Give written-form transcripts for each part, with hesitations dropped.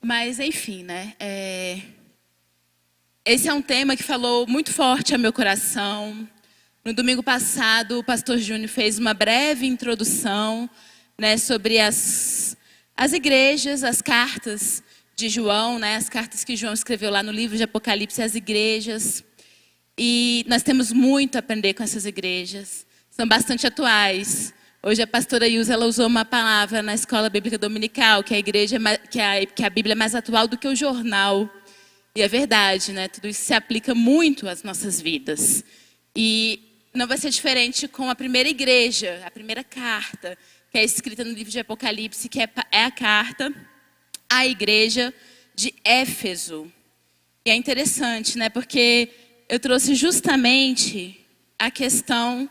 Mas, enfim, né? Esse é um tema que falou muito forte ao meu coração. No domingo passado, o pastor Júnior fez uma breve introdução, né, sobre as igrejas, as cartas de João, né, as cartas que João escreveu lá no livro de Apocalipse às igrejas. E nós temos muito a aprender com essas igrejas. São bastante atuais. Hoje a pastora Ilza, ela usou uma palavra na escola bíblica dominical, que a igreja, que a Bíblia é mais atual do que o jornal. E é verdade, né? Tudo isso se aplica muito às nossas vidas. E não vai ser diferente com a primeira igreja, a primeira carta, que é escrita no livro de Apocalipse, que é a carta à igreja de Éfeso. E é interessante, né? Porque eu trouxe justamente a questão,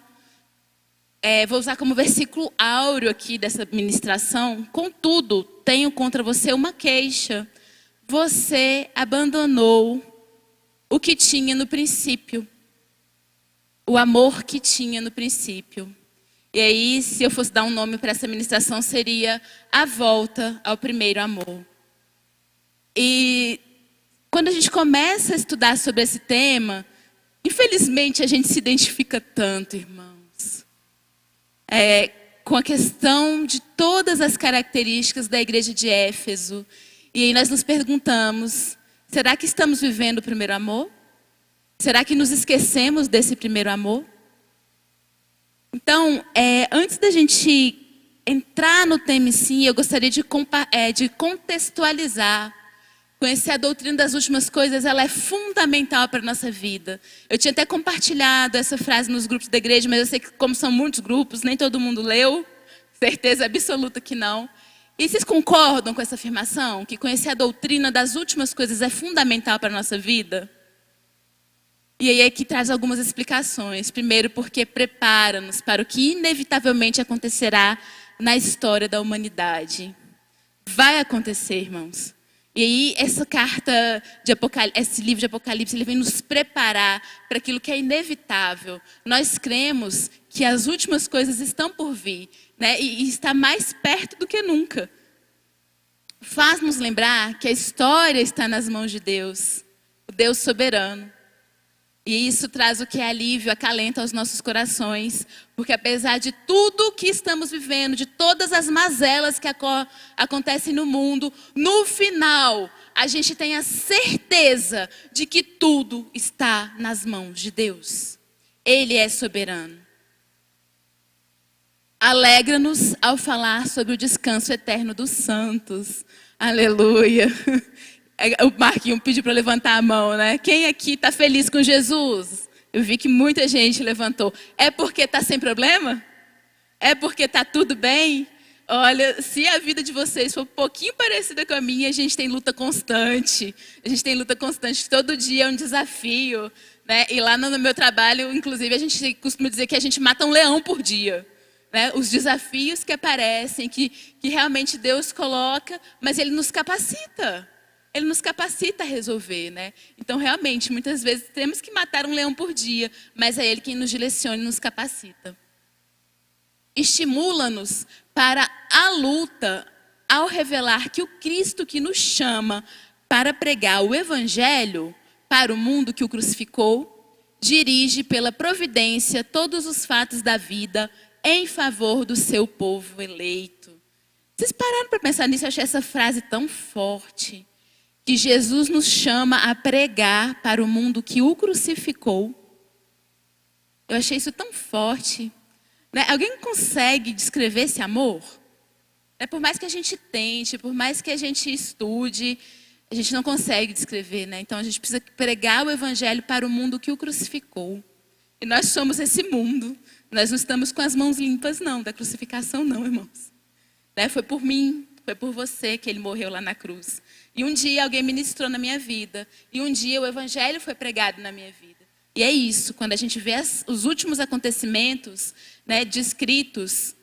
vou usar como versículo áureo aqui dessa ministração: contudo, tenho contra você uma queixa. Você abandonou o que tinha no princípio. O amor que tinha no princípio. E aí, se eu fosse dar um nome para essa ministração, seria a volta ao primeiro amor. E quando a gente começa a estudar sobre esse tema, infelizmente a gente se identifica tanto, irmãos, com a questão de todas as características da igreja de Éfeso. E aí nós nos perguntamos, será que estamos vivendo o primeiro amor? Será que nos esquecemos desse primeiro amor? Então, antes da gente entrar no tema em si, eu gostaria de contextualizar. Conhecer a doutrina das últimas coisas, ela é fundamental para a nossa vida. Eu tinha até compartilhado essa frase nos grupos da igreja, mas eu sei que como são muitos grupos, nem todo mundo leu. Certeza absoluta que não. E vocês concordam com essa afirmação? Que conhecer a doutrina das últimas coisas é fundamental para a nossa vida? E aí aqui traz algumas explicações. Primeiro, porque prepara-nos para o que inevitavelmente acontecerá na história da humanidade. Vai acontecer, irmãos. E aí essa carta de Apocalipse, esse livro de Apocalipse, ele vem nos preparar para aquilo que é inevitável. Nós cremos que as últimas coisas estão por vir, né? E está mais perto do que nunca. Faz-nos lembrar que a história está nas mãos de Deus, o Deus soberano. E isso traz o que é alívio, acalento aos nossos corações. Porque apesar de tudo que estamos vivendo, de todas as mazelas que acontecem no mundo, no final, a gente tem a certeza de que tudo está nas mãos de Deus. Ele é soberano. Alegra-nos ao falar sobre o descanso eterno dos santos. Aleluia. O Marquinho pediu para levantar a mão, né? Quem aqui está feliz com Jesus? Eu vi que muita gente levantou. É porque está sem problema? É porque está tudo bem? Olha, se a vida de vocês for um pouquinho parecida com a minha, a gente tem luta constante. A gente tem luta constante. Todo dia é um desafio, né? E lá no meu trabalho, inclusive, a gente costuma dizer que a gente mata um leão por dia. Né? Os desafios que aparecem, que realmente Deus coloca, mas Ele nos capacita. Ele nos capacita a resolver, né? Então, realmente, muitas vezes temos que matar um leão por dia, mas é Ele quem nos direciona e nos capacita. Estimula-nos para a luta ao revelar que o Cristo que nos chama para pregar o Evangelho para o mundo que o crucificou, dirige pela providência todos os fatos da vida em favor do seu povo eleito. Vocês pararam para pensar nisso? Eu achei essa frase tão forte. Que Jesus nos chama a pregar para o mundo que o crucificou. Eu achei isso tão forte. Né? Alguém consegue descrever esse amor? Por mais que a gente tente, por mais que a gente estude, a gente não consegue descrever. Né? Então a gente precisa pregar o Evangelho para o mundo que o crucificou. E nós somos esse mundo. Nós não estamos com as mãos limpas, não, da crucificação, não, irmãos. Né? Foi por mim, foi por você que Ele morreu lá na cruz. E um dia alguém ministrou na minha vida. E um dia o Evangelho foi pregado na minha vida. E é isso, quando a gente vê os últimos acontecimentos, né, descritos.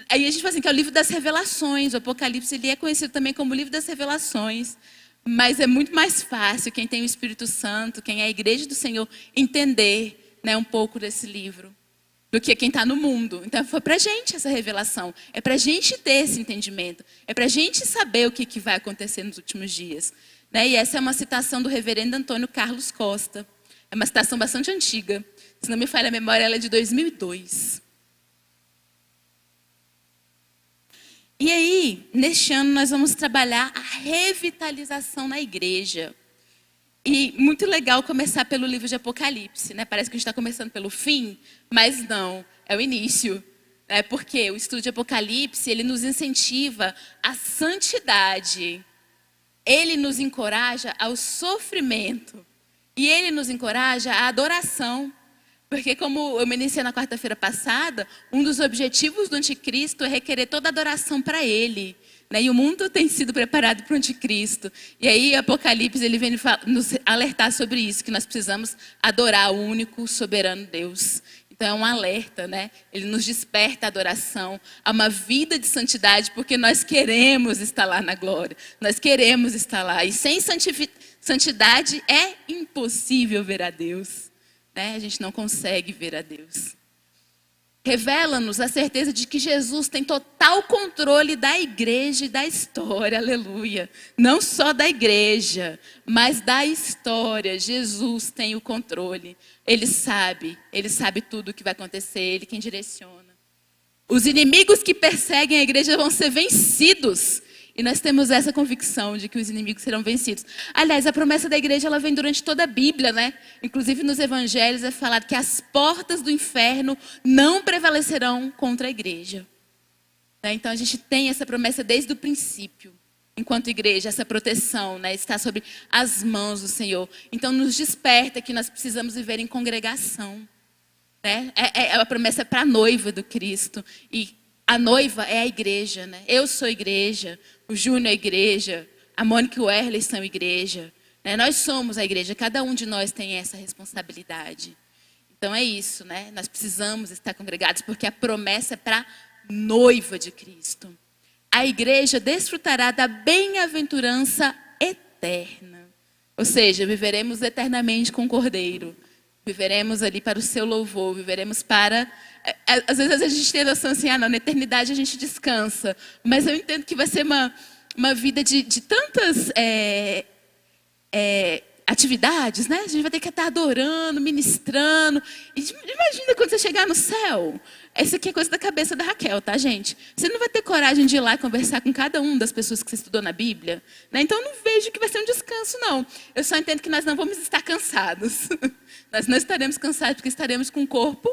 Aí a gente fala assim, que é o livro das revelações. O Apocalipse, ele é conhecido também como o livro das revelações. Mas é muito mais fácil quem tem o Espírito Santo, quem é a igreja do Senhor, entender, né, um pouco desse livro. do que quem está no mundo. Então foi para a gente essa revelação, é para a gente ter esse entendimento, é para a gente saber o que vai acontecer nos últimos dias. Né? E essa é uma citação do reverendo Antônio Carlos Costa, é uma citação bastante antiga, se não me falha a memória, ela é de 2002. E aí, neste ano, nós vamos trabalhar a revitalização na igreja. E muito legal começar pelo livro de Apocalipse, né? Parece que a gente está começando pelo fim, mas não, é o início. Né? Porque o estudo de Apocalipse, ele nos incentiva à santidade. Ele nos encoraja ao sofrimento. E ele nos encoraja à adoração. Porque como eu me iniciei na quarta-feira passada, um dos objetivos do anticristo é requerer toda a adoração para ele. Né? E o mundo tem sido preparado para o anticristo. E aí Apocalipse ele vem nos alertar sobre isso, que nós precisamos adorar o único soberano Deus. Então é um alerta, né? Ele nos desperta a adoração, a uma vida de santidade, porque nós queremos estar lá na glória. Nós queremos estar lá. E sem santidade é impossível ver a Deus. Né? A gente não consegue ver a Deus. Revela-nos a certeza de que Jesus tem total controle da igreja e da história, aleluia. Não só da igreja, mas da história. Jesus tem o controle. Ele sabe tudo o que vai acontecer, ele quem direciona. Os inimigos que perseguem a igreja vão ser vencidos. E nós temos essa convicção de que os inimigos serão vencidos. Aliás, a promessa da igreja ela vem durante toda a Bíblia, né? Inclusive nos evangelhos é falado que as portas do inferno não prevalecerão contra a igreja. Né? Então a gente tem essa promessa desde o princípio. Enquanto igreja, essa proteção, né, está sobre as mãos do Senhor. Então nos desperta que nós precisamos viver em congregação. Né? É a promessa para a noiva do Cristo. E a noiva é a igreja, né? Eu sou igreja, o Júnior é igreja, a Mônica e o Erley são igreja. Né? Nós somos a igreja, cada um de nós tem essa responsabilidade. Então é isso, né? Nós precisamos estar congregados, porque a promessa é para a noiva de Cristo. A igreja desfrutará da bem-aventurança eterna. Ou seja, viveremos eternamente com o Cordeiro. Viveremos ali para o seu louvor, viveremos para... Às vezes a gente tem a noção assim, na eternidade a gente descansa. Mas eu entendo que vai ser uma vida de tantas atividades, né? A gente vai ter que estar adorando, ministrando. E imagina quando você chegar no céu. Essa aqui é coisa da cabeça da Raquel, tá, gente? Você não vai ter coragem de ir lá e conversar com cada uma das pessoas que você estudou na Bíblia. Né? Então, eu não vejo que vai ser um descanso, não. Eu só entendo que nós não vamos estar cansados. Nós não estaremos cansados porque estaremos com o corpo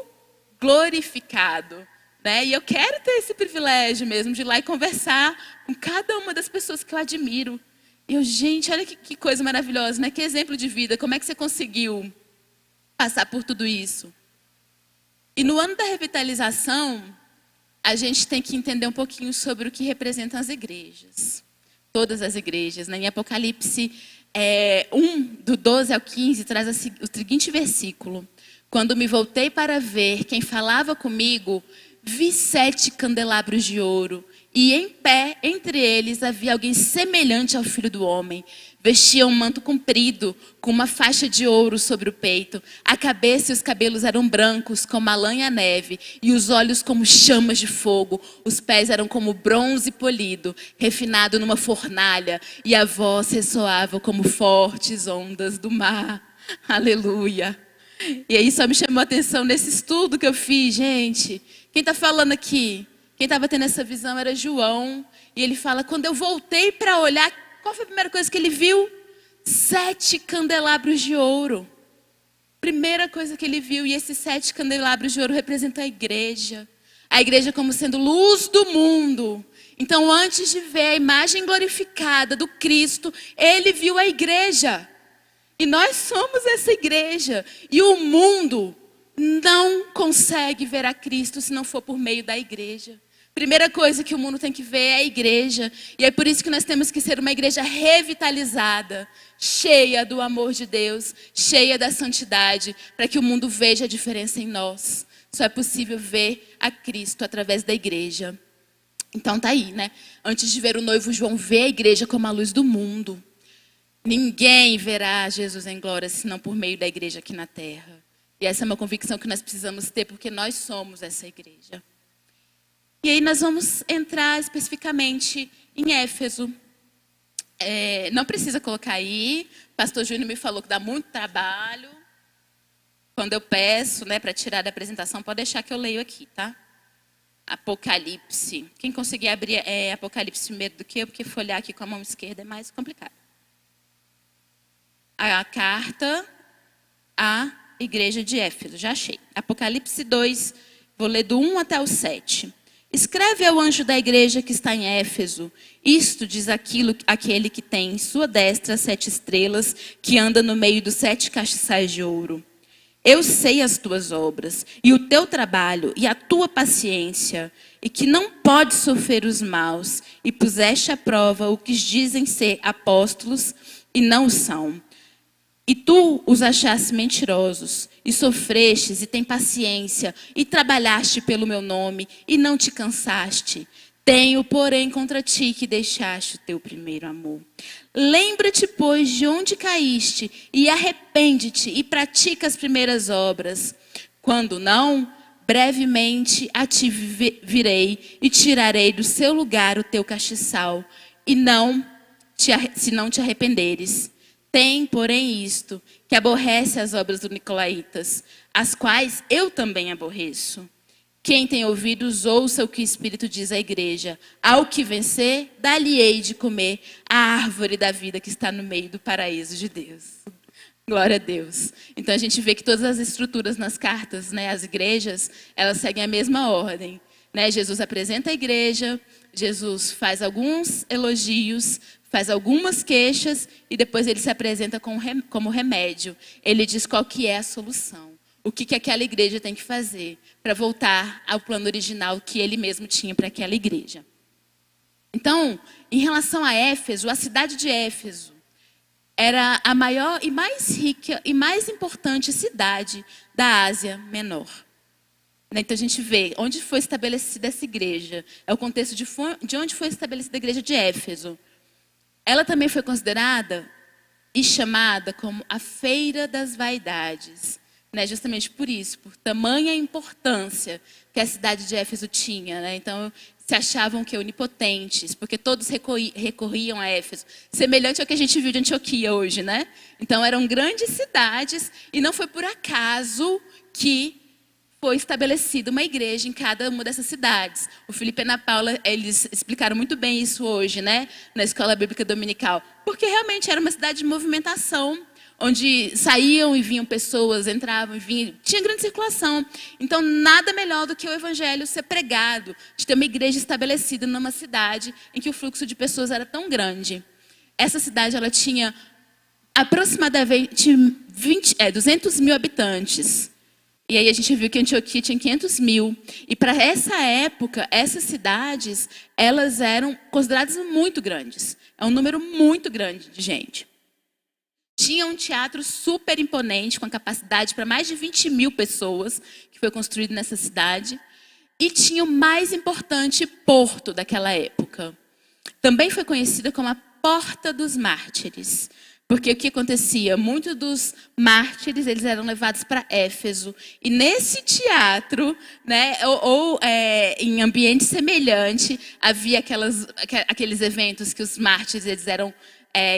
glorificado. Né? E eu quero ter esse privilégio mesmo de ir lá e conversar com cada uma das pessoas que eu admiro. E eu, gente, olha que coisa maravilhosa, né? Que exemplo de vida. Como é que você conseguiu passar por tudo isso? E no ano da revitalização, a gente tem que entender um pouquinho sobre o que representam as igrejas. Todas as igrejas. Né? Em Apocalipse 1, do 12 ao 15, traz o seguinte versículo. Quando me voltei para ver quem falava comigo, vi 7 candelabros de ouro. E em pé, entre eles, havia alguém semelhante ao Filho do Homem. Vestia um manto comprido, com uma faixa de ouro sobre o peito. A cabeça e os cabelos eram brancos, como a lã e a neve, e os olhos como chamas de fogo. Os pés eram como bronze polido, refinado numa fornalha, e a voz ressoava como fortes ondas do mar. Aleluia! E aí só me chamou a atenção nesse estudo que eu fiz, gente. Quem está falando aqui? Quem estava tendo essa visão era João. E ele fala, quando eu voltei para olhar, qual foi a primeira coisa que ele viu? 7 candelabros de ouro. Primeira coisa que ele viu. E esses 7 candelabros de ouro representam a igreja. A igreja como sendo luz do mundo. Então, antes de ver a imagem glorificada do Cristo, ele viu a igreja. E nós somos essa igreja. E o mundo não consegue ver a Cristo se não for por meio da igreja. Primeira coisa que o mundo tem que ver é a igreja. E é por isso que nós temos que ser uma igreja revitalizada, cheia do amor de Deus, cheia da santidade, para que o mundo veja a diferença em nós. Só é possível ver a Cristo através da igreja. Então tá aí, né? Antes de ver o noivo João, vê a igreja como a luz do mundo. Ninguém verá Jesus em glória, senão por meio da igreja aqui na terra. E essa é uma convicção que nós precisamos ter, porque nós somos essa igreja. E aí nós vamos entrar especificamente em Éfeso. Não precisa colocar aí. O pastor Júnior me falou que dá muito trabalho. Quando eu peço, né, para tirar da apresentação, pode deixar que eu leio aqui, tá? Apocalipse. Quem conseguir abrir Apocalipse primeiro do que eu, porque folhear aqui com a mão esquerda é mais complicado. A carta à igreja de Éfeso, já achei. Apocalipse 2, vou ler do 1 até o 7. Escreve ao anjo da igreja que está em Éfeso. Isto diz aquele que tem em sua destra 7 estrelas, que anda no meio dos 7 castiçais de ouro. Eu sei as tuas obras, e o teu trabalho, e a tua paciência, e que não podes sofrer os maus, e puseste à prova o que dizem ser apóstolos, e não o são. E tu os achaste mentirosos, e sofrestes, e tem paciência, e trabalhaste pelo meu nome, e não te cansaste. Tenho, porém, contra ti que deixaste o teu primeiro amor. Lembra-te, pois, de onde caíste, e arrepende-te, e pratica as primeiras obras. Quando não, brevemente a ti virei, e tirarei do seu lugar o teu castiçal, se não te arrependeres. Tem, porém, isto, que aborrece as obras dos nicolaítas, as quais eu também aborreço. Quem tem ouvidos, ouça o que o Espírito diz à igreja. Ao que vencer, dá-lhe-ei de comer a árvore da vida que está no meio do paraíso de Deus. Glória a Deus. Então a gente vê que todas as estruturas nas cartas, né, as igrejas, elas seguem a mesma ordem. Né? Jesus apresenta a igreja, Jesus faz alguns elogios, faz algumas queixas e depois ele se apresenta como remédio. Ele diz qual que é a solução. O que aquela igreja tem que fazer para voltar ao plano original que ele mesmo tinha para aquela igreja. Então, em relação a Éfeso, a cidade de Éfeso era a maior e mais rica e mais importante cidade da Ásia Menor. Então a gente vê onde foi estabelecida essa igreja. É o contexto de onde foi estabelecida a igreja de Éfeso. Ela também foi considerada e chamada como a Feira das Vaidades. Né, justamente por isso, por tamanha importância que a cidade de Éfeso tinha. Né? Então, se achavam que onipotentes, porque todos recorriam a Éfeso. Semelhante ao que a gente viu de Antioquia hoje. Né? Então, eram grandes cidades e não foi por acaso que foi estabelecida uma igreja em cada uma dessas cidades. O Felipe e a Ana Paula, eles explicaram muito bem isso hoje, né? Na Escola Bíblica Dominical. Porque realmente era uma cidade de movimentação, onde saíam e vinham pessoas, entravam e vinham, tinha grande circulação. Então, nada melhor do que o evangelho ser pregado, de ter uma igreja estabelecida numa cidade em que o fluxo de pessoas era tão grande. Essa cidade, ela tinha aproximadamente 200 mil habitantes. E aí a gente viu que Antioquia tinha 500 mil. E para essa época, essas cidades, elas eram consideradas muito grandes. É um número muito grande de gente. Tinha um teatro super imponente, com a capacidade para mais de 20 mil pessoas, que foi construído nessa cidade. E tinha o mais importante porto daquela época. Também foi conhecida como a Porta dos Mártires. Porque o que acontecia? Muitos dos mártires, eles eram levados para Éfeso. E nesse teatro, né, em ambiente semelhante, havia aqueles eventos que os mártires eles eram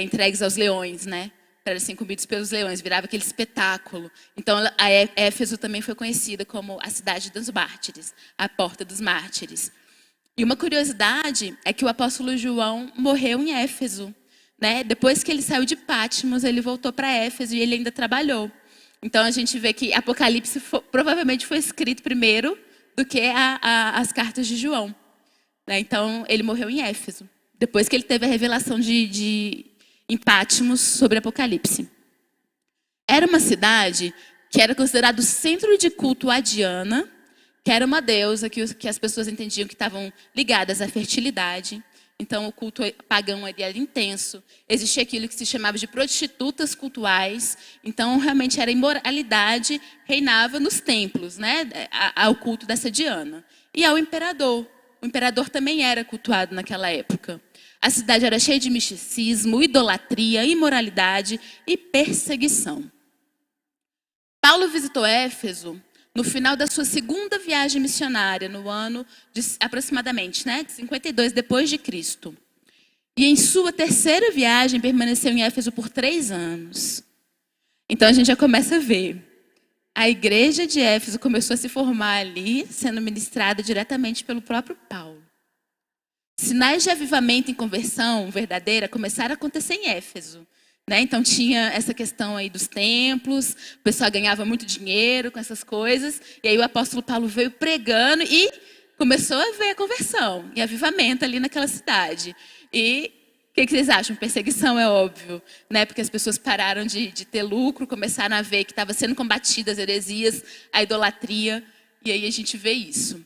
entregues aos leões, né? Para serem comidos pelos leões, virava aquele espetáculo. Então, a Éfeso também foi conhecida como a cidade dos mártires, a porta dos mártires. E uma curiosidade é que o apóstolo João morreu em Éfeso. Né? Depois que ele saiu de Patmos, ele voltou para Éfeso e ele ainda trabalhou. Então, a gente vê que Apocalipse provavelmente foi escrito primeiro do que as cartas de João. Né? Então, ele morreu em Éfeso, depois que ele teve a revelação em Patmos sobre Apocalipse. Era uma cidade que era considerada o centro de culto a Diana, que era uma deusa que as pessoas entendiam que estavam ligadas à fertilidade. Então, o culto pagão era intenso. Existia aquilo que se chamava de prostitutas cultuais. Então, realmente, era imoralidade, reinava nos templos, né? Ao culto dessa Diana. E ao imperador. O imperador também era cultuado naquela época. A cidade era cheia de misticismo, idolatria, imoralidade e perseguição. Paulo visitou Éfeso no final da sua segunda viagem missionária, no ano de aproximadamente, de 52 depois de Cristo. E em sua terceira viagem permaneceu em Éfeso por 3 anos. Então a gente já começa a ver. A igreja de Éfeso começou a se formar ali, sendo ministrada diretamente pelo próprio Paulo. Sinais de avivamento e conversão verdadeira começaram a acontecer em Éfeso. Então tinha essa questão aí dos templos, o pessoal ganhava muito dinheiro com essas coisas. E aí o apóstolo Paulo veio pregando e começou a ver a conversão e avivamento ali naquela cidade. E o que vocês acham? Perseguição é óbvio, porque as pessoas pararam de ter lucro, começaram a ver que estava sendo combatida as heresias, a idolatria, e aí a gente vê isso.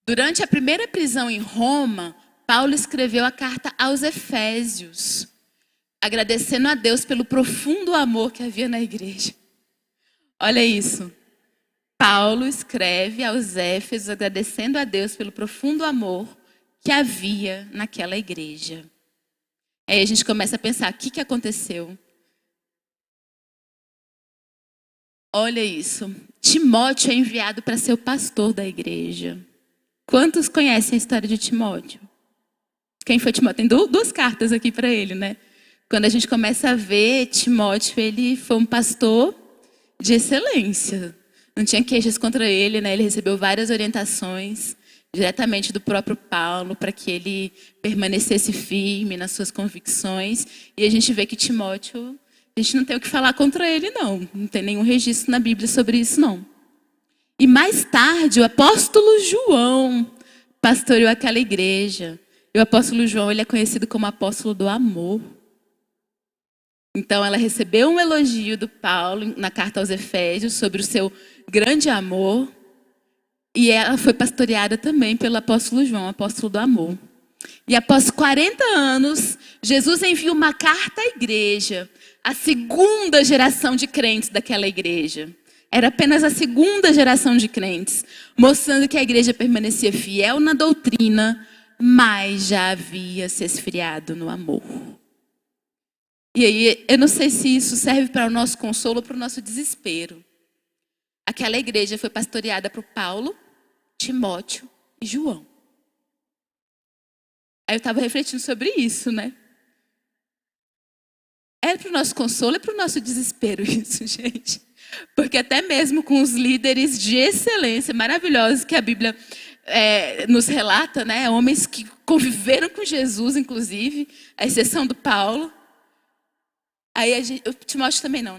Durante a primeira prisão em Roma, Paulo escreveu a carta aos Efésios, agradecendo a Deus pelo profundo amor que havia na igreja. Olha isso. Paulo escreve aos Éfesos agradecendo a Deus pelo profundo amor que havia naquela igreja. Aí a gente começa a pensar, o que aconteceu? Olha isso. Timóteo é enviado para ser o pastor da igreja. Quantos conhecem a história de Timóteo? Quem foi Timóteo? Tem 2 cartas aqui para ele, Quando a gente começa a ver, Timóteo, ele foi um pastor de excelência. Não tinha queixas contra ele, Ele recebeu várias orientações diretamente do próprio Paulo para que ele permanecesse firme nas suas convicções. E a gente vê que Timóteo, a gente não tem o que falar contra ele, não. Não tem nenhum registro na Bíblia sobre isso, não. E mais tarde, o apóstolo João pastoreou aquela igreja. E o apóstolo João, ele é conhecido como apóstolo do amor. Então, ela recebeu um elogio do Paulo na carta aos Efésios sobre o seu grande amor. E ela foi pastoreada também pelo apóstolo João, apóstolo do amor. E após 40 anos, Jesus envia uma carta à igreja, a segunda geração de crentes daquela igreja. Era apenas a segunda geração de crentes, mostrando que a igreja permanecia fiel na doutrina, mas já havia se esfriado no amor. E aí, eu não sei se isso serve para o nosso consolo ou para o nosso desespero. Aquela igreja foi pastoreada por Paulo, Timóteo e João. Aí eu estava refletindo sobre isso, É para o nosso consolo, é para o nosso desespero isso, gente. Porque até mesmo com os líderes de excelência, maravilhosos, que a Bíblia nos relata, Homens que conviveram com Jesus, inclusive, à exceção do Paulo. Aí o Timóteo também não,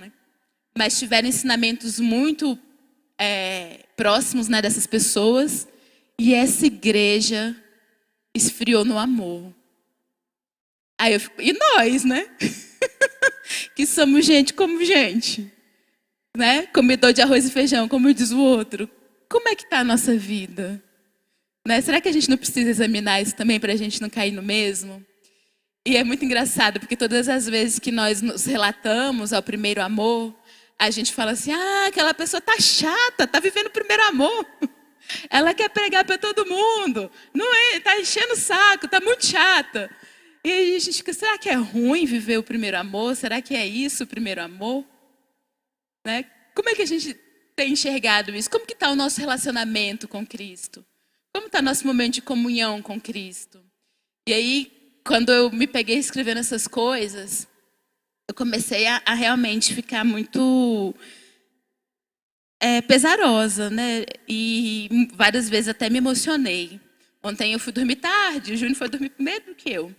Mas tiveram ensinamentos muito próximos, dessas pessoas. E essa igreja esfriou no amor. Aí eu fico, e nós, que somos gente como gente, comedor de arroz e feijão, como diz o outro. Como é que está a nossa vida? Será que a gente não precisa examinar isso também para a gente não cair no mesmo? E é muito engraçado, porque todas as vezes que nós nos relatamos ao primeiro amor, a gente fala assim, aquela pessoa tá chata, tá vivendo o primeiro amor. Ela quer pregar para todo mundo. Não tá enchendo o saco, tá muito chata. E aí a gente fica, será que é ruim viver o primeiro amor? Será que é isso o primeiro amor? Como é que a gente tem enxergado isso? Como que está o nosso relacionamento com Cristo? Como está o nosso momento de comunhão com Cristo? E aí, quando eu me peguei escrevendo essas coisas, eu comecei a realmente ficar muito pesarosa, E várias vezes até me emocionei. Ontem eu fui dormir tarde, o Júnior foi dormir primeiro do que eu.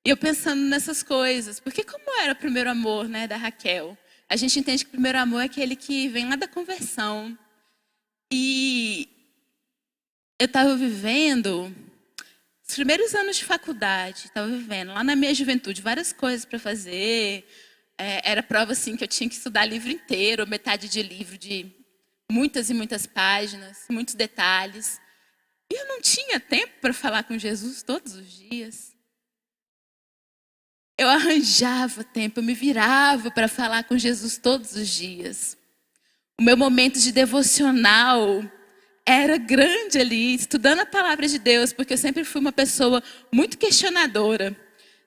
E eu pensando nessas coisas, porque como era o primeiro amor, da Raquel? A gente entende que o primeiro amor é aquele que vem lá da conversão. E eu estava vivendo os primeiros anos de faculdade, estava vivendo lá na minha juventude várias coisas para fazer. Era prova assim que eu tinha que estudar livro inteiro, metade de livro de muitas e muitas páginas, muitos detalhes. E eu não tinha tempo para falar com Jesus todos os dias. Eu arranjava tempo, eu me virava para falar com Jesus todos os dias. O meu momento de devocional era grande ali, estudando a palavra de Deus, porque eu sempre fui uma pessoa muito questionadora.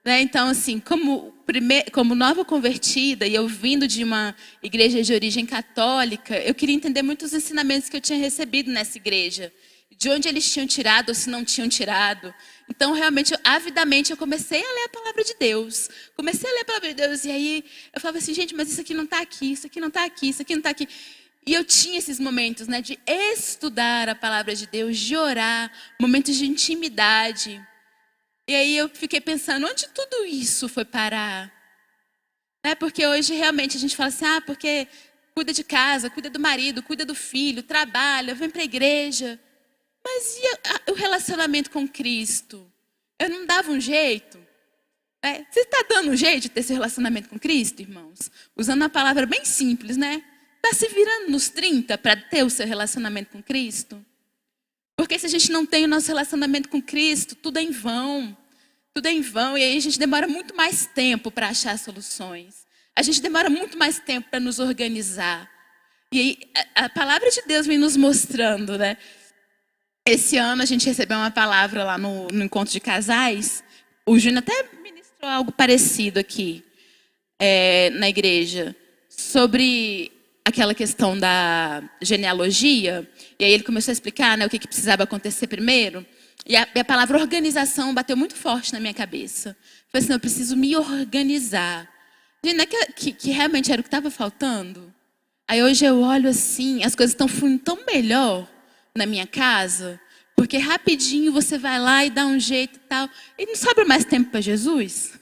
né? Então, assim, como nova convertida e eu vindo de uma igreja de origem católica, eu queria entender muitos ensinamentos que eu tinha recebido nessa igreja. De onde eles tinham tirado ou se não tinham tirado. Então, realmente, avidamente, eu comecei a ler a palavra de Deus. Comecei a ler a palavra de Deus e aí eu falava assim, gente, mas isso aqui não está aqui, isso aqui não está aqui, isso aqui não está aqui. E eu tinha esses momentos, né, de estudar a palavra de Deus, de orar, momentos de intimidade. E aí eu fiquei pensando, onde tudo isso foi parar? Né? Porque hoje realmente a gente fala assim, porque cuida de casa, cuida do marido, cuida do filho, trabalha, vem para a igreja. Mas e o relacionamento com Cristo? Eu não dava um jeito? Você está dando um jeito de ter esse relacionamento com Cristo, irmãos? Usando uma palavra bem simples, né? Está se virando nos 30 para ter o seu relacionamento com Cristo? Porque se a gente não tem o nosso relacionamento com Cristo, tudo é em vão. Tudo é em vão e aí a gente demora muito mais tempo para achar soluções. A gente demora muito mais tempo para nos organizar. E aí a palavra de Deus vem nos mostrando, né? Esse ano a gente recebeu uma palavra lá no encontro de casais. O Júnior até ministrou algo parecido aqui na igreja. Sobre aquela questão da genealogia. E aí ele começou a explicar, né, o que precisava acontecer primeiro. E a palavra organização bateu muito forte na minha cabeça. Eu falei assim, eu preciso me organizar. Gente, não é que realmente era o que estava faltando? Aí hoje eu olho assim, as coisas estão fluindo tão melhor na minha casa, porque rapidinho você vai lá e dá um jeito e tal. E não sobra mais tempo para Jesus?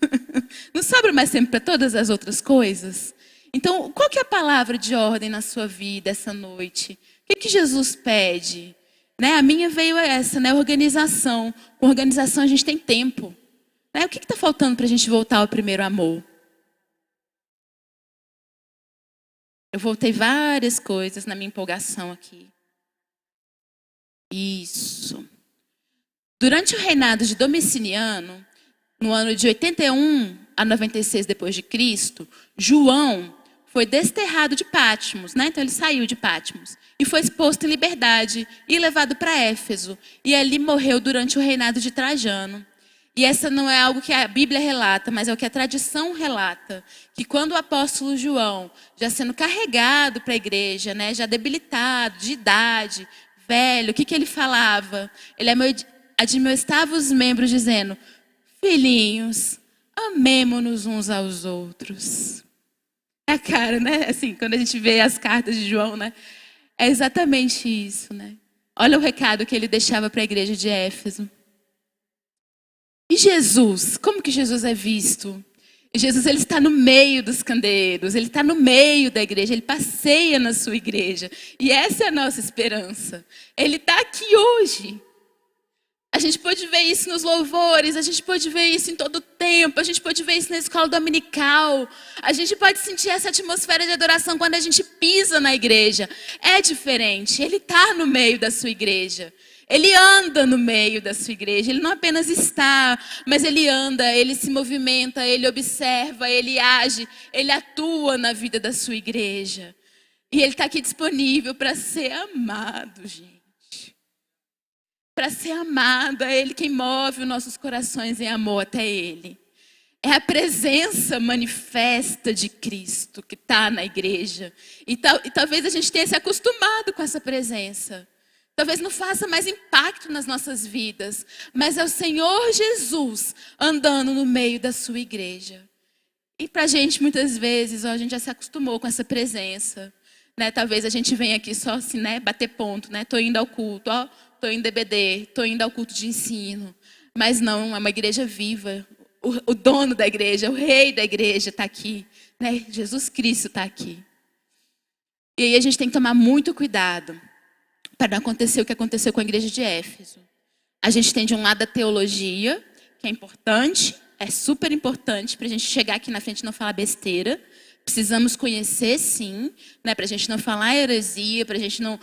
Não sobra mais tempo para todas as outras coisas? Então, qual que é a palavra de ordem na sua vida essa noite? O que Jesus pede? Né? A minha veio essa, né? Organização. Com organização a gente tem tempo. Né? O que está faltando para a gente voltar ao primeiro amor? Eu voltei várias coisas na minha empolgação aqui. Isso. Durante o reinado de Domiciano, no ano de 81 a 96 depois de Cristo, João foi desterrado de Patmos, né? Então ele saiu de Patmos e foi exposto em liberdade e levado para Éfeso. E ali morreu durante o reinado de Trajano. E essa não é algo que a Bíblia relata, mas é o que a tradição relata. Que quando o apóstolo João, já sendo carregado para a igreja, né, já debilitado, de idade, velho, o que ele falava? Ele admoestava os membros dizendo, filhinhos, amemo-nos uns aos outros. É a cara, né? Assim, quando a gente vê as cartas de João, né? É exatamente isso, né? Olha o recado que ele deixava para a igreja de Éfeso. E Jesus, como que Jesus é visto? Jesus, ele está no meio dos candeeiros, ele está no meio da igreja, ele passeia na sua igreja. E essa é a nossa esperança. Ele está aqui hoje. A gente pode ver isso nos louvores, a gente pode ver isso em todo o tempo, a gente pode ver isso na escola dominical. A gente pode sentir essa atmosfera de adoração quando a gente pisa na igreja. É diferente, ele está no meio da sua igreja. Ele anda no meio da sua igreja, ele não apenas está, mas ele anda, ele se movimenta, ele observa, ele age, ele atua na vida da sua igreja. E ele está aqui disponível para ser amado, gente. Para ser amado, é ele quem move os nossos corações em amor até ele. É a presença manifesta de Cristo que está na igreja. E talvez a gente tenha se acostumado com essa presença. Talvez não faça mais impacto nas nossas vidas, mas é o Senhor Jesus andando no meio da sua igreja. E para a gente, muitas vezes, a gente já se acostumou com essa presença. Né? Talvez a gente venha aqui só assim, né, bater ponto, né? Tô indo ao culto, tô indo EBD, tô indo ao culto de ensino. Mas não, é uma igreja viva. O dono da igreja, o rei da igreja está aqui. Né? Jesus Cristo está aqui. E aí a gente tem que tomar muito cuidado para não acontecer o que aconteceu com a igreja de Éfeso. A gente tem de um lado a teologia, que é importante, é super importante para a gente chegar aqui na frente e não falar besteira. Precisamos conhecer, sim, né, para a gente não falar heresia, para a gente não,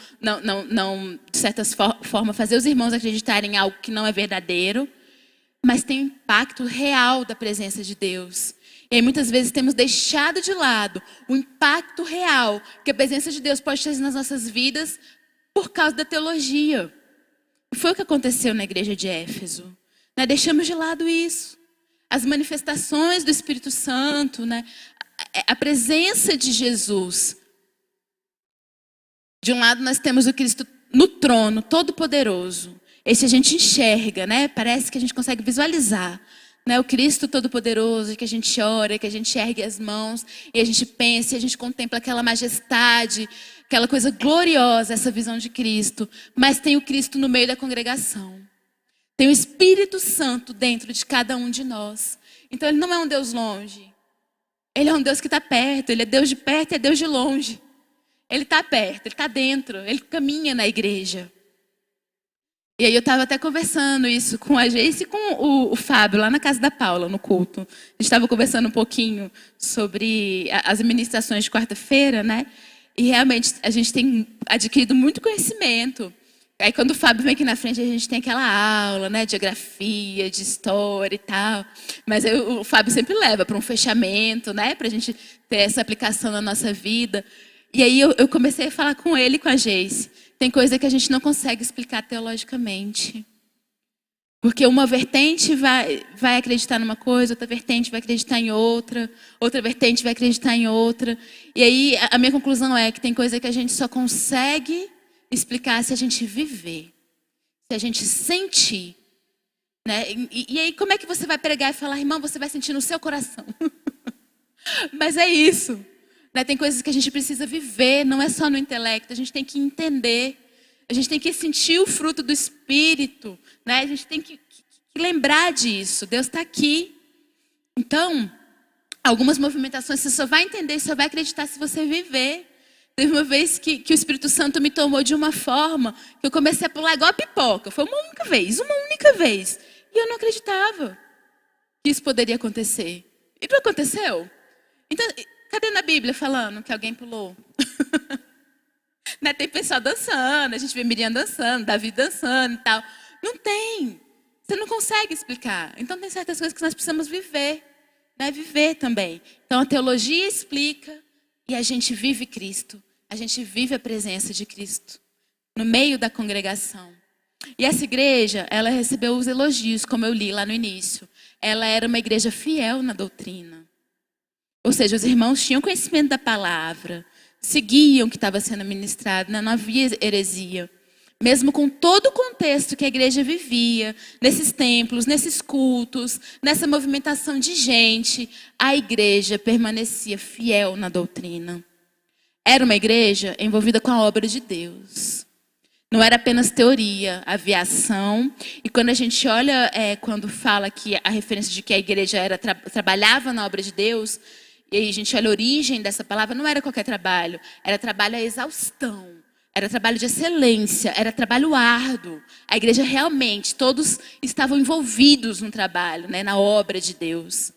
de certa forma, fazer os irmãos acreditarem em algo que não é verdadeiro. Mas tem um impacto real da presença de Deus. E aí, muitas vezes, temos deixado de lado o impacto real que a presença de Deus pode ter nas nossas vidas por causa da teologia. Foi o que aconteceu na igreja de Éfeso. Nós deixamos de lado isso. as manifestações do Espírito Santo, né? A presença de Jesus. De um lado nós temos o Cristo no trono, todo-poderoso. Esse a gente enxerga, né? Parece que a gente consegue visualizar, né? O Cristo todo-poderoso, que a gente ora, que a gente ergue as mãos, e a gente pensa, e a gente contempla aquela majestade, aquela coisa gloriosa, essa visão de Cristo. Mas tem o Cristo no meio da congregação. Tem o Espírito Santo dentro de cada um de nós. Então ele não é um Deus longe. Ele é um Deus que está perto. Ele é Deus de perto e é Deus de longe. Ele está perto, ele está dentro, ele caminha na igreja. E aí eu estava até conversando isso com a Geice e com o Fábio, lá na casa da Paula, no culto. A gente estava conversando um pouquinho sobre as ministrações de quarta-feira, né? E realmente a gente tem adquirido muito conhecimento. Aí quando o Fábio vem aqui na frente, a gente tem aquela aula, né? De geografia, de história e tal. Mas aí o Fábio sempre leva para um fechamento, né? Para a gente ter essa aplicação na nossa vida. E aí eu comecei a falar com ele e com a Geice. Tem coisa que a gente não consegue explicar teologicamente. Porque uma vertente vai acreditar numa coisa, outra vertente vai acreditar em outra vertente vai acreditar em outra. E aí a minha conclusão é que tem coisa que a gente só consegue explicar se a gente viver, se a gente sentir. Né? E aí como é que você vai pregar e falar, irmão, você vai sentir no seu coração. Mas é isso. Tem coisas que a gente precisa viver, não é só no intelecto, a gente tem que entender, a gente tem que sentir o fruto do Espírito, né? A gente tem que lembrar disso, Deus está aqui. Então, algumas movimentações você só vai entender, só vai acreditar se você viver. Teve uma vez que o Espírito Santo me tomou de uma forma que eu comecei a pular igual a pipoca, foi uma única vez, e eu não acreditava que isso poderia acontecer. E não aconteceu. Então, cadê na Bíblia falando que alguém pulou? Né? Tem pessoal dançando, a gente vê Miriam dançando, Davi dançando e tal. Não tem. Você não consegue explicar. Então tem certas coisas que nós precisamos viver. Né? Viver também. Então a teologia explica e a gente vive Cristo. A gente vive a presença de Cristo no meio da congregação. E essa igreja, ela recebeu os elogios, como eu li lá no início. Ela era uma igreja fiel na doutrina. Ou seja, os irmãos tinham conhecimento da palavra, seguiam o que estava sendo ministrado, não havia heresia. Mesmo com todo o contexto que a igreja vivia, nesses templos, nesses cultos, nessa movimentação de gente, a igreja permanecia fiel na doutrina. Era uma igreja envolvida com a obra de Deus. Não era apenas teoria, havia ação. E quando a gente olha, quando fala que a referência de que a igreja trabalhava na obra de Deus, e aí a gente olha a origem dessa palavra, não era qualquer trabalho. Era trabalho à exaustão. Era trabalho de excelência. Era trabalho árduo. A igreja realmente, todos estavam envolvidos no trabalho, né, na obra de Deus.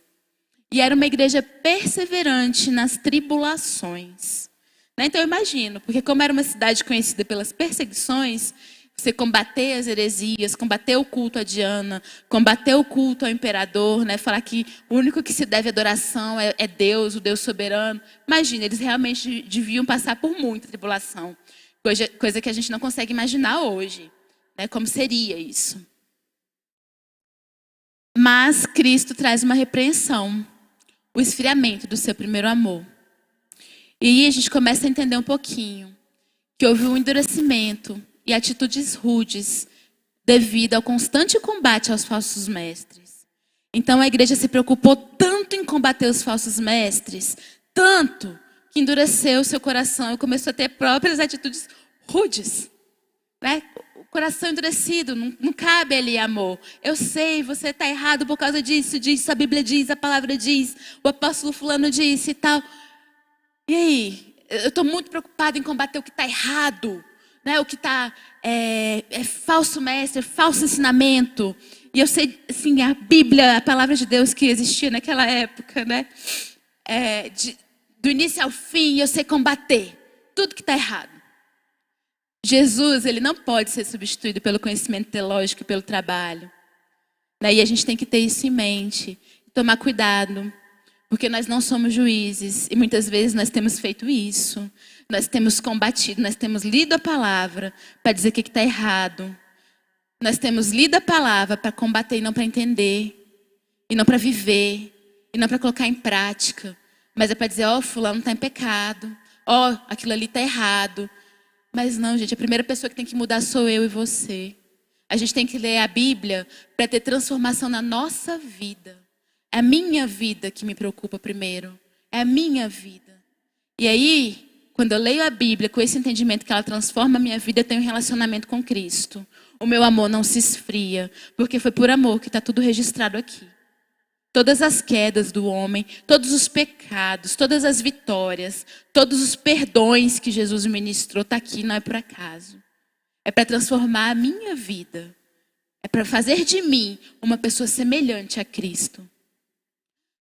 E era uma igreja perseverante nas tribulações. Né? Então eu imagino, porque como era uma cidade conhecida pelas perseguições, você combater as heresias, combater o culto a Diana, combater o culto ao imperador, né? Falar que o único que se deve adoração é Deus, o Deus soberano. Imagina, eles realmente deviam passar por muita tribulação. Coisa que a gente não consegue imaginar hoje. Né? Como seria isso? Mas Cristo traz uma repreensão. O esfriamento do seu primeiro amor. E aí a gente começa a entender um pouquinho. Que houve um endurecimento e atitudes rudes devido ao constante combate aos falsos mestres. Então a igreja se preocupou tanto em combater os falsos mestres, tanto que endureceu seu coração e começou a ter próprias atitudes rudes. Né? O coração endurecido, não cabe ali amor. Eu sei, você está errado por causa disso, a Bíblia diz, a palavra diz, o apóstolo fulano disse e tal. E aí? Eu estou muito preocupada em combater o que está errado. Né, o que está falso mestre, falso ensinamento. E eu sei, assim, a Bíblia, a palavra de Deus que existia naquela época, né? Do início ao fim, eu sei combater tudo que está errado. Jesus, ele não pode ser substituído pelo conhecimento teológico e pelo trabalho. Né? E a gente tem que ter isso em mente. Tomar cuidado. Porque nós não somos juízes e muitas vezes nós temos feito isso. Nós temos combatido, nós temos lido a palavra para dizer o que está errado. Nós temos lido a palavra para combater e não para entender. e não para viver, e não para colocar em prática, mas é para dizer, ó, fulano está em pecado, ó, aquilo ali está errado. Mas não, gente, a primeira pessoa que tem que mudar sou eu e você. A gente tem que ler a Bíblia para ter transformação na nossa vida. É a minha vida que me preocupa primeiro. É a minha vida. E aí, quando eu leio a Bíblia com esse entendimento que ela transforma a minha vida, eu tenho um relacionamento com Cristo. O meu amor não se esfria, porque foi por amor que está tudo registrado aqui. Todas as quedas do homem, todos os pecados, todas as vitórias, todos os perdões que Jesus ministrou, está aqui, não é por acaso. É para transformar a minha vida. É para fazer de mim uma pessoa semelhante a Cristo.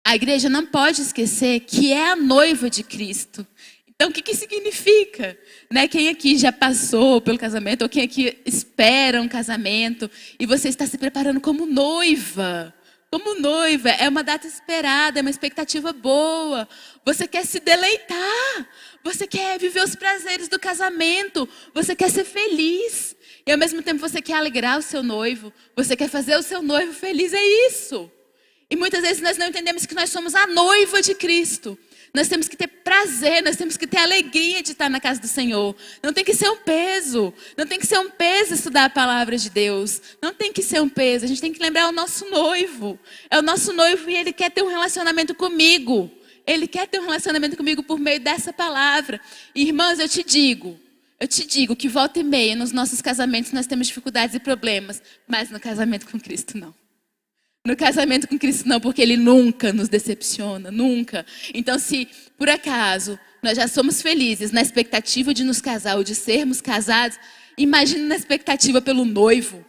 A igreja não pode esquecer que é a noiva de Cristo. Então, o que significa? Né? Quem aqui já passou pelo casamento, ou quem aqui espera um casamento, e você está se preparando como noiva. Como noiva, é uma data esperada, é uma expectativa boa. Você quer se deleitar. Você quer viver os prazeres do casamento. Você quer ser feliz. E ao mesmo tempo você quer alegrar o seu noivo. Você quer fazer o seu noivo feliz, é isso. E muitas vezes nós não entendemos que nós somos a noiva de Cristo. Nós temos que ter prazer, nós temos que ter alegria de estar na casa do Senhor. Não tem que ser um peso. Não tem que ser um peso estudar a palavra de Deus. Não tem que ser um peso. A gente tem que lembrar o nosso noivo. É o nosso noivo e ele quer ter um relacionamento comigo. Ele quer ter um relacionamento comigo por meio dessa palavra. E, irmãs, eu te digo que volta e meia nos nossos casamentos nós temos dificuldades e problemas. Mas no casamento com Cristo não. No casamento com Cristo não, porque Ele nunca nos decepciona, nunca. Então, se por acaso nós já somos felizes na expectativa de nos casar ou de sermos casados, imagine na expectativa pelo noivo.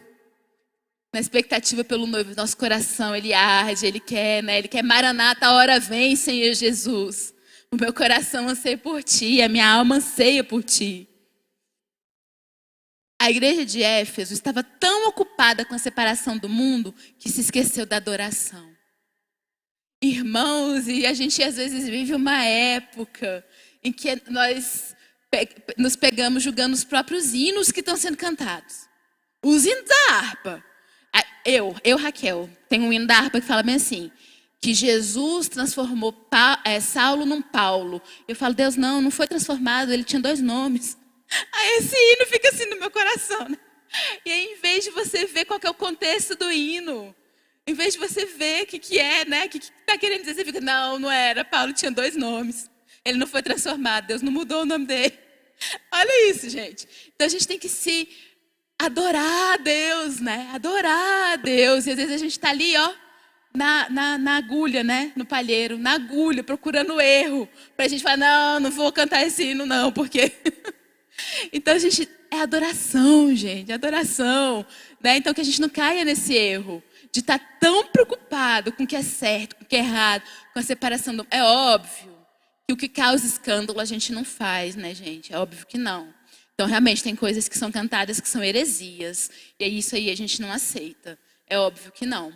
Na expectativa pelo noivo, nosso coração, ele arde, ele quer, né? Ele quer, Maranata, a hora vem, Senhor Jesus. O meu coração anseia por Ti, a minha alma anseia por Ti. A igreja de Éfeso estava tão ocupada com a separação do mundo que se esqueceu da adoração. Irmãos, e a gente às vezes vive uma época em que nós nos pegamos julgando os próprios hinos que estão sendo cantados. Os hinos da harpa. Raquel, tem um hino da harpa que fala bem assim, que Jesus transformou Saulo num Paulo. Eu falo, Deus, não foi transformado, ele tinha 2 nomes. Aí esse hino fica assim no meu coração, né? E aí, em vez de você ver qual que é o contexto do hino, em vez de você ver o que é, né? O que está querendo dizer, você fica, não era. Paulo tinha 2 nomes. Ele não foi transformado, Deus não mudou o nome dele. Olha isso, gente. Então a gente tem que se adorar a Deus, né? Adorar a Deus. E às vezes a gente está ali, ó, na agulha, né? No palheiro, na agulha, procurando o erro. Para a gente falar, não vou cantar esse hino, não, porque... Então, a gente, é adoração, gente, adoração. Né? Então, que a gente não caia nesse erro de estar tão preocupado com o que é certo, com o que é errado, com a separação do... É óbvio que o que causa escândalo a gente não faz, né, gente? É óbvio que não. Então, realmente, tem coisas que são cantadas que são heresias. E isso aí a gente não aceita. É óbvio que não.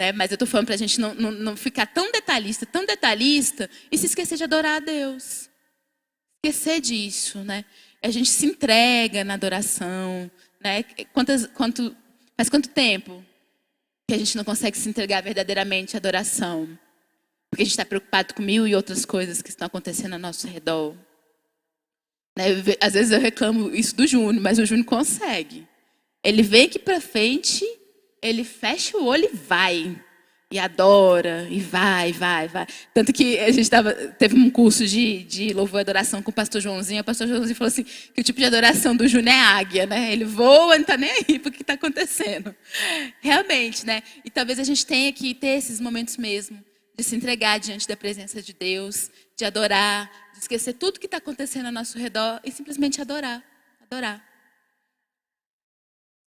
Né? Mas eu estou falando para a gente não ficar tão detalhista, e se esquecer de adorar a Deus. Esquecer disso, né? A gente se entrega na adoração, né? Faz quanto tempo que a gente não consegue se entregar verdadeiramente à adoração? Porque a gente está preocupado com 1000 e outras coisas que estão acontecendo ao nosso redor. Né? Às vezes eu reclamo isso do Júnior, mas o Júnior consegue. Ele vem aqui para frente, ele fecha o olho e vai. E adora, e vai. Tanto que a gente teve um curso de louvor e adoração com o pastor Joãozinho. O pastor Joãozinho falou assim, que o tipo de adoração do Júnior é águia, né? Ele voa, não está nem aí para o que está acontecendo. Realmente, né? E talvez a gente tenha que ter esses momentos mesmo, de se entregar diante da presença de Deus, de adorar, de esquecer tudo que está acontecendo ao nosso redor e simplesmente adorar.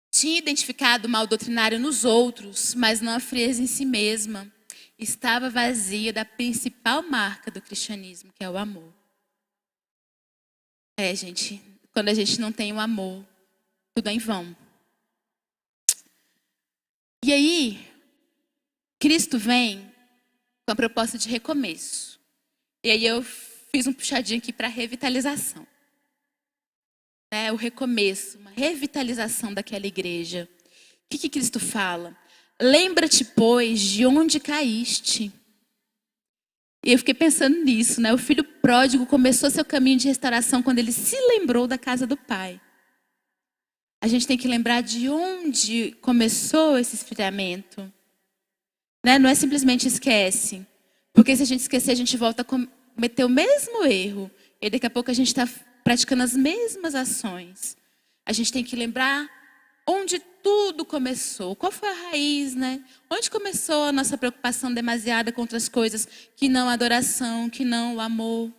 Tinha identificado o mal doutrinário nos outros, mas não a frieza em si mesma. Estava vazia da principal marca do cristianismo, que é o amor. Gente, quando a gente não tem o amor, tudo é em vão. E aí, Cristo vem com a proposta de recomeço. E aí eu fiz um puxadinho aqui para revitalização. O recomeço, uma revitalização daquela igreja. O que Cristo fala? Lembra-te, pois, de onde caíste. E eu fiquei pensando nisso, né? O filho pródigo começou seu caminho de restauração quando ele se lembrou da casa do pai. A gente tem que lembrar de onde começou esse esfriamento. Né? Não é simplesmente esquece. Porque se a gente esquecer, a gente volta a cometer o mesmo erro. E daqui a pouco a gente está praticando as mesmas ações. A gente tem que lembrar onde tudo começou. Qual foi a raiz, né? Onde começou a nossa preocupação demasiada com outras coisas que não a adoração, que não o amor?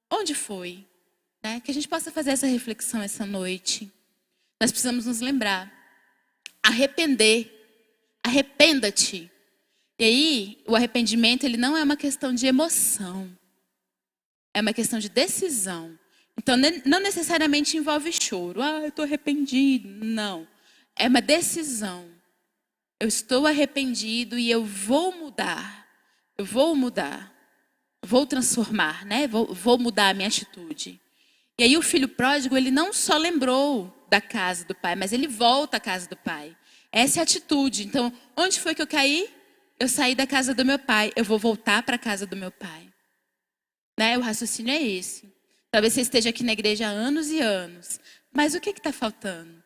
Onde foi? Né? Que a gente possa fazer essa reflexão essa noite. Nós precisamos nos lembrar. Arrepender. Arrependa-te. E aí, o arrependimento, ele não é uma questão de emoção. É uma questão de decisão. Então, não necessariamente envolve choro. Eu estou arrependido. Não. É uma decisão. Eu estou arrependido e eu vou mudar. Eu vou mudar. Vou transformar, né? Vou mudar a minha atitude. E aí o filho pródigo, ele não só lembrou da casa do pai, mas ele volta à casa do pai. Essa é a atitude. Então, onde foi que eu caí? Eu saí da casa do meu pai. Eu vou voltar para a casa do meu pai. Né? O raciocínio é esse. Talvez você esteja aqui na igreja há anos e anos. Mas o que está faltando?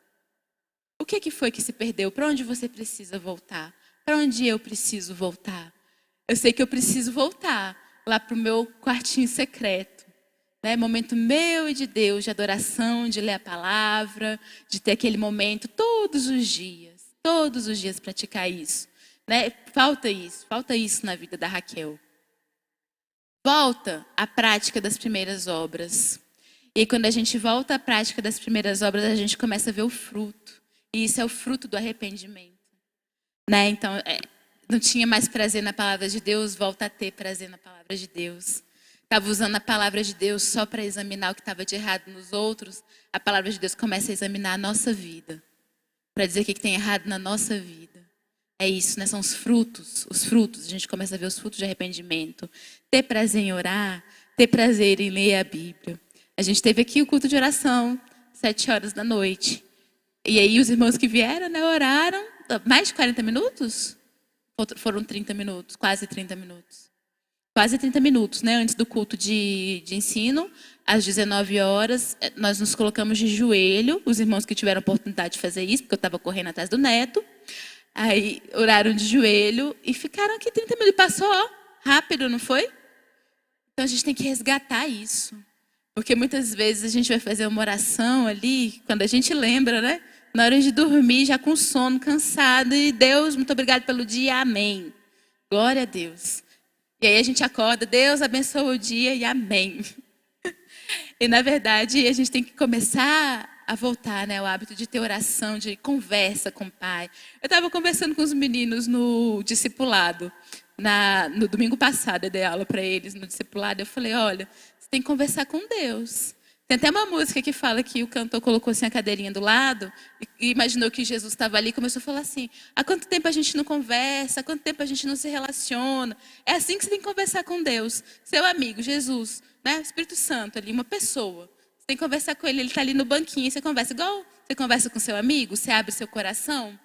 O que foi que se perdeu? Para onde você precisa voltar? Para onde eu preciso voltar? Eu sei que eu preciso voltar lá para o meu quartinho secreto. Né? Momento meu e de Deus, de adoração, de ler a palavra, de ter aquele momento todos os dias praticar isso. Né? Falta isso na vida da Raquel. Volta à prática das primeiras obras. E quando a gente volta à prática das primeiras obras, a gente começa a ver o fruto. E isso é o fruto do arrependimento. Né? Então, não tinha mais prazer na palavra de Deus, volta a ter prazer na palavra de Deus. Estava usando a palavra de Deus só para examinar o que estava de errado nos outros. A palavra de Deus começa a examinar a nossa vida. Para dizer o que tem errado na nossa vida. É isso, né? São os frutos. A gente começa a ver os frutos de arrependimento. Ter prazer em orar, ter prazer em ler a Bíblia. A gente teve aqui o culto de oração, 7h da noite. E aí os irmãos que vieram, né, oraram mais de 40 minutos? Foram 30 minutos, quase 30 minutos. Quase 30 minutos, né? Antes do culto de ensino, às 19h, nós nos colocamos de joelho. Os irmãos que tiveram a oportunidade de fazer isso, porque eu estava correndo atrás do neto. Aí oraram de joelho e ficaram aqui 30 minutos. Passou rápido, não foi? Então a gente tem que resgatar isso. Porque muitas vezes a gente vai fazer uma oração ali, quando a gente lembra, né? Na hora de dormir, já com sono, cansado. E Deus, muito obrigado pelo dia, amém. Glória a Deus. E aí a gente acorda, Deus abençoa o dia e amém. E na verdade, a gente tem que começar a voltar, né, o hábito de ter oração, de conversa com o pai. Eu estava conversando com os meninos no discipulado, no domingo passado, eu dei aula para eles no discipulado. Eu falei, olha, você tem que conversar com Deus. Tem até uma música que fala que o cantor colocou assim a cadeirinha do lado e imaginou que Jesus estava ali e começou a falar assim, há quanto tempo a gente não conversa, há quanto tempo a gente não se relaciona. É assim que você tem que conversar com Deus. Seu amigo, Jesus, né? Espírito Santo ali, uma pessoa. Você tem que conversar com ele está ali no banquinho, você conversa igual você conversa com seu amigo, você abre seu coração.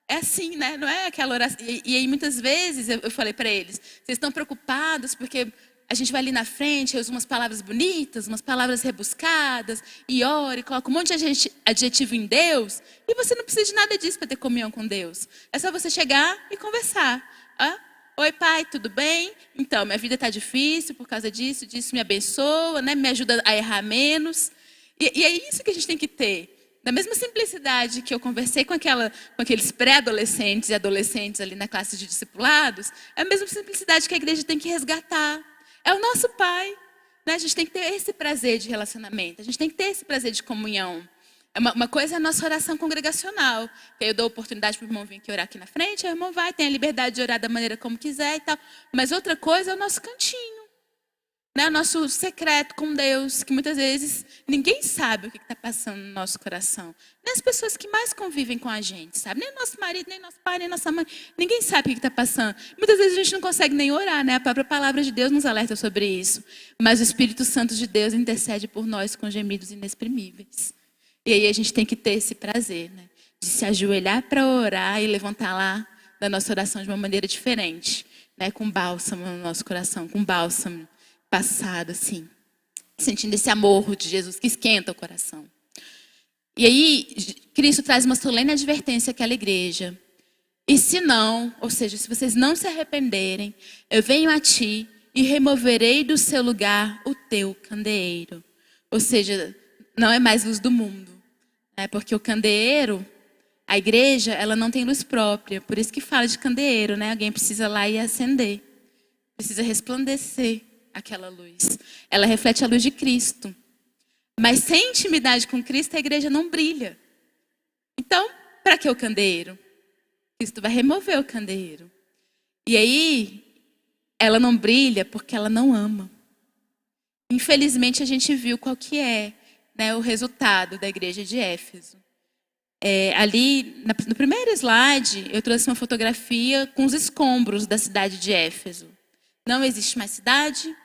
É assim, né? Não é aquela oração. E aí muitas vezes eu falei para eles, vocês estão preocupados porque a gente vai ali na frente, usa umas palavras bonitas, umas palavras rebuscadas, e ora, e coloca um monte de adjetivo em Deus, e você não precisa de nada disso para ter comunhão com Deus. É só você chegar e conversar. Oi, pai, tudo bem? Então, minha vida está difícil por causa disso me abençoa, né? Me ajuda a errar menos. E é isso que a gente tem que ter. Da mesma simplicidade que eu conversei com aqueles pré-adolescentes e adolescentes ali na classe de discipulados, é a mesma simplicidade que a igreja tem que resgatar. É o nosso pai. Né? A gente tem que ter esse prazer de relacionamento. A gente tem que ter esse prazer de comunhão. Uma coisa é a nossa oração congregacional. Eu dou oportunidade para o irmão vir aqui orar aqui na frente. Aí o irmão vai, tem a liberdade de orar da maneira como quiser e tal. Mas outra coisa é o nosso cantinho. Né? O nosso secreto com Deus. Que muitas vezes ninguém sabe o que está passando no nosso coração. Nem as pessoas que mais convivem com a gente, sabe? Nem nosso marido, nem nosso pai, nem nossa mãe. Ninguém sabe o que está passando. Muitas vezes a gente não consegue nem orar, né? A própria palavra de Deus nos alerta sobre isso. Mas o Espírito Santo de Deus intercede por nós com gemidos inexprimíveis. E aí a gente tem que ter esse prazer, né? De se ajoelhar para orar e levantar lá da nossa oração de uma maneira diferente, né? Com bálsamo no nosso coração, com bálsamo passado, assim. Sentindo esse amor de Jesus que esquenta o coração. E aí, Cristo traz uma solene advertência àquela igreja. E se não, ou seja, se vocês não se arrependerem, eu venho a ti e removerei do seu lugar o teu candeeiro. Ou seja, não é mais luz do mundo. Né? Porque o candeeiro, a igreja, ela não tem luz própria. Por isso que fala de candeeiro, né? Alguém precisa ir lá e acender. Precisa resplandecer aquela luz. Ela reflete a luz de Cristo. Mas sem intimidade com Cristo, a igreja não brilha. Então, para que o candeeiro? Cristo vai remover o candeeiro. E aí, ela não brilha porque ela não ama. Infelizmente, a gente viu qual que é, né, o resultado da igreja de Éfeso. Ali, no primeiro slide, eu trouxe uma fotografia com os escombros da cidade de Éfeso. Não existe mais cidade,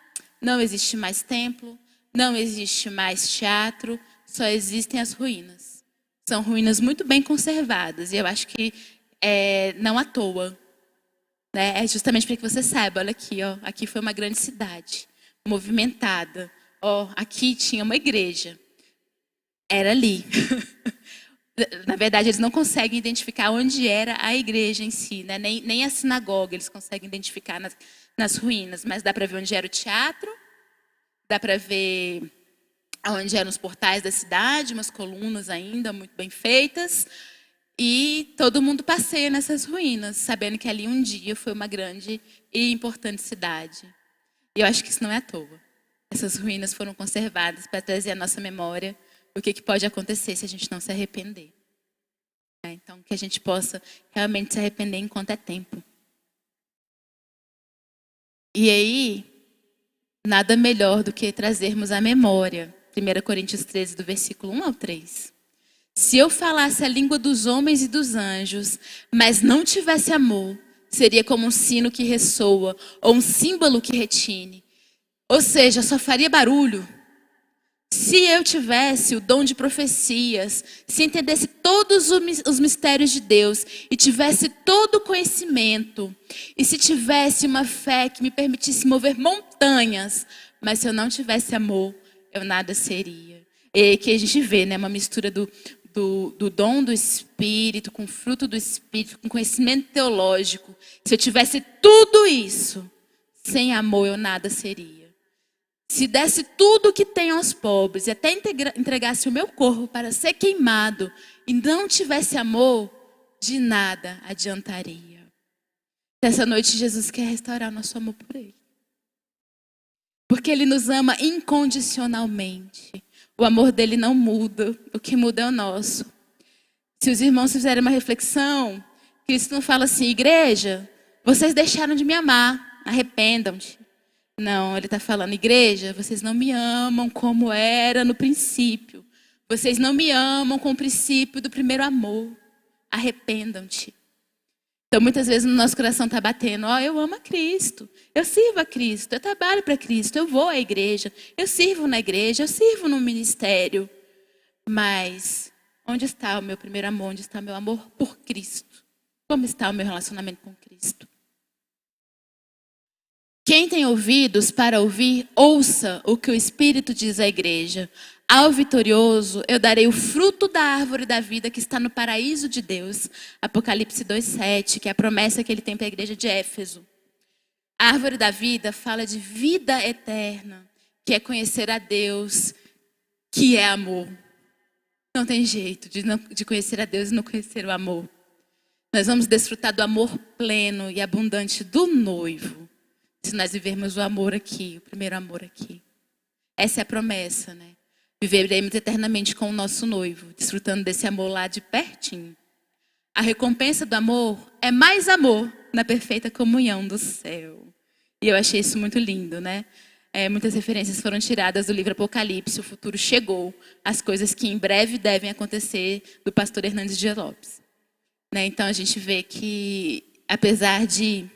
não existe mais templo, não existe mais teatro, só existem as ruínas. São ruínas muito bem conservadas, e eu acho que não à toa. Né? É justamente para que você saiba, olha aqui, ó, aqui foi uma grande cidade, movimentada. Ó, aqui tinha uma igreja. Era ali. Na verdade, eles não conseguem identificar onde era a igreja em si, né? Nem a sinagoga eles conseguem identificar nas ruínas, mas dá para ver onde era o teatro, dá para ver onde eram os portais da cidade, umas colunas ainda muito bem feitas, e todo mundo passeia nessas ruínas, sabendo que ali um dia foi uma grande e importante cidade. E eu acho que isso não é à toa. Essas ruínas foram conservadas para trazer à nossa memória o que pode acontecer se a gente não se arrepender. Então, que a gente possa realmente se arrepender enquanto é tempo. E aí, nada melhor do que trazermos à memória 1 Coríntios 13, do versículo 1 ao 3. Se eu falasse a língua dos homens e dos anjos, mas não tivesse amor, seria como um sino que ressoa ou um símbolo que retine. Ou seja, só faria barulho. Se eu tivesse o dom de profecias, se entendesse todos os mistérios de Deus e tivesse todo o conhecimento, e se tivesse uma fé que me permitisse mover montanhas, mas se eu não tivesse amor, eu nada seria. E que a gente vê, né, uma mistura do dom do Espírito, com o fruto do Espírito, com conhecimento teológico. Se eu tivesse tudo isso, sem amor eu nada seria. Se desse tudo o que tenho aos pobres e até entregasse o meu corpo para ser queimado e não tivesse amor, de nada adiantaria. Nessa noite Jesus quer restaurar nosso amor por Ele. Porque Ele nos ama incondicionalmente. O amor dele não muda, o que muda é o nosso. Se os irmãos fizerem uma reflexão, Cristo não fala assim, igreja, vocês deixaram de me amar, arrependam-te. Não, ele está falando, igreja, vocês não me amam como era no princípio. Vocês não me amam com o princípio do primeiro amor. Arrependam-te. Então, muitas vezes no nosso coração está batendo, eu amo a Cristo, eu sirvo a Cristo, eu trabalho para Cristo, eu vou à igreja, eu sirvo na igreja, eu sirvo no ministério. Mas, onde está o meu primeiro amor? Onde está o meu amor por Cristo? Como está o meu relacionamento com Cristo? Quem tem ouvidos para ouvir, ouça o que o Espírito diz à igreja. Ao vitorioso, eu darei o fruto da árvore da vida que está no paraíso de Deus. Apocalipse 2,7, que é a promessa que ele tem para a igreja de Éfeso. A árvore da vida fala de vida eterna, que é conhecer a Deus, que é amor. Não tem jeito de conhecer a Deus e não conhecer o amor. Nós vamos desfrutar do amor pleno e abundante do noivo. Se nós vivermos o amor aqui, o primeiro amor aqui. Essa é a promessa, né? Viveremos eternamente com o nosso noivo, desfrutando desse amor lá de pertinho. A recompensa do amor é mais amor na perfeita comunhão do céu. E eu achei isso muito lindo, né? Muitas referências foram tiradas do livro Apocalipse, o futuro chegou, as coisas que em breve devem acontecer, do pastor Hernandes Dias Lopes. Né? Então a gente vê que, apesar de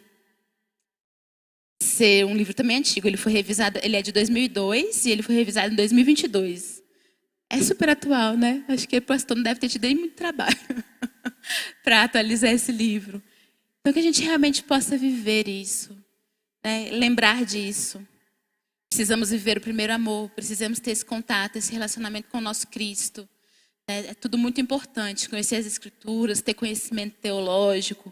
ser um livro também antigo, ele foi revisado, ele é de 2002 e ele foi revisado em 2022. É super atual, né? Acho que o pastor não deve ter tido nem muito trabalho para atualizar esse livro. Então, que a gente realmente possa viver isso, né? Lembrar disso. Precisamos viver o primeiro amor, precisamos ter esse contato, esse relacionamento com o nosso Cristo. É tudo muito importante, conhecer as Escrituras, ter conhecimento teológico,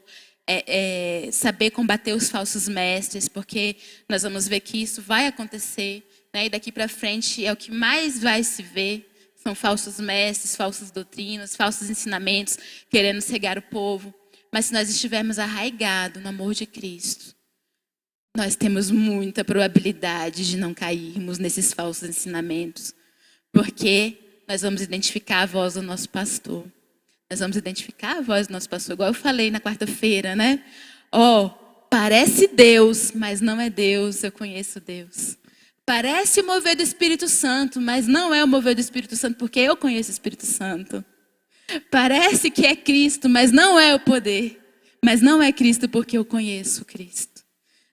saber combater os falsos mestres, porque nós vamos ver que isso vai acontecer, né? E daqui para frente é o que mais vai se ver, são falsos mestres, falsas doutrinas, falsos ensinamentos, querendo cegar o povo. Mas se nós estivermos arraigados no amor de Cristo, nós temos muita probabilidade de não cairmos nesses falsos ensinamentos, porque nós vamos identificar a voz do nosso pastor. Nós vamos identificar a voz do nosso pastor, igual eu falei na quarta-feira, né? Parece Deus, mas não é Deus, eu conheço Deus. Parece o mover do Espírito Santo, mas não é o mover do Espírito Santo, porque eu conheço o Espírito Santo. Parece que é Cristo, mas não é o poder. Mas não é Cristo, porque eu conheço Cristo.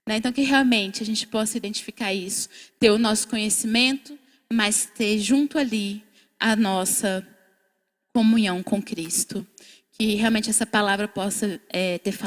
Né? Então, que realmente a gente possa identificar isso. Ter o nosso conhecimento, mas ter junto ali a nossa comunhão com Cristo. Que realmente essa palavra possa ter falado.